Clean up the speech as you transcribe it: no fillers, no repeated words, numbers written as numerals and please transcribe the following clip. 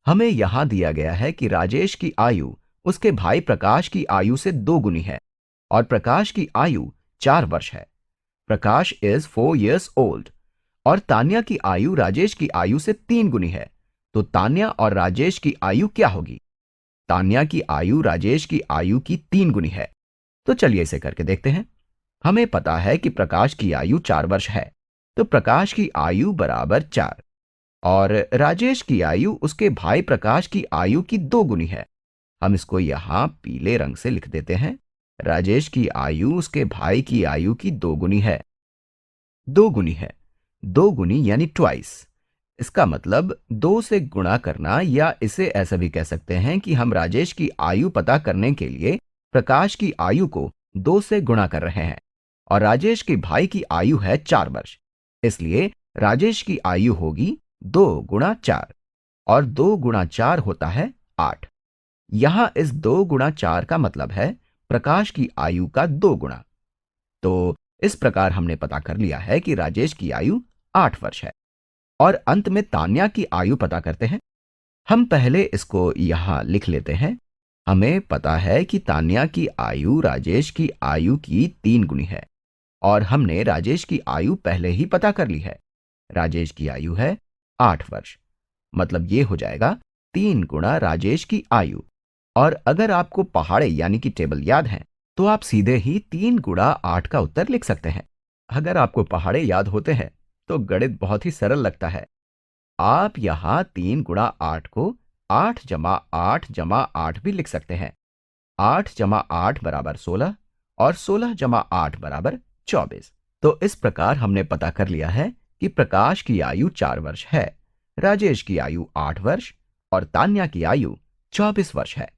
हमें यहां दिया गया है कि राजेश की आयु उसके भाई प्रकाश की आयु से 2 गुनी है और प्रकाश की आयु 4 वर्ष है। प्रकाश इज 4 years ओल्ड और तान्या की आयु राजेश की आयु से 3 गुनी है। तो तान्या और राजेश की आयु क्या होगी? तान्या की आयु राजेश की आयु की 3 गुनी है। तो चलिए इसे करके देखते हैं। हमें पता है कि प्रकाश की आयु 4 वर्ष है, तो प्रकाश की आयु बराबर 4 और राजेश की आयु उसके भाई प्रकाश की आयु की 2 गुनी है। हम इसको यहां पीले रंग से लिख देते हैं। राजेश की आयु उसके भाई की आयु की 2 गुनी है। 2 गुनी है, 2 गुनी यानी ट्वाइस। इसका मतलब 2 से गुणा करना, या इसे ऐसा भी कह सकते हैं कि हम राजेश की आयु पता करने के लिए प्रकाश की आयु को 2 से गुणा कर रहे हैं। और राजेश के भाई की आयु है 4 वर्ष, इसलिए राजेश की आयु होगी 2 गुणा 4 और 2 गुणा 4 होता है 8। यहां इस 2 गुणा 4 का मतलब है प्रकाश की आयु का 2 गुणा। तो इस प्रकार हमने पता कर लिया है कि राजेश की आयु 8 वर्ष है। और अंत में तान्या की आयु पता करते हैं। हम पहले इसको यहां लिख लेते हैं। हमें पता है कि तान्या की आयु राजेश की आयु की 3 गुनी है और हमने राजेश की आयु पहले ही पता कर ली है। राजेश की आयु है 8 वर्ष, मतलब ये हो जाएगा 3 गुणा राजेश की आयु। और अगर आपको पहाड़े यानी कि टेबल याद है तो आप सीधे ही 3 गुणा 8 का उत्तर लिख सकते हैं। अगर आपको पहाड़े याद होते हैं तो गणित बहुत ही सरल लगता है। आप यहां 3 गुणा 8 को 8 जमा 8 जमा 8 भी लिख सकते हैं। 8 जमा 8 बराबर 16 और 16 जमा 8 बराबर 24। तो इस प्रकार हमने पता कर लिया है कि प्रकाश की आयु 4 वर्ष है, राजेश की आयु 8 वर्ष और तान्या की आयु 24 वर्ष है।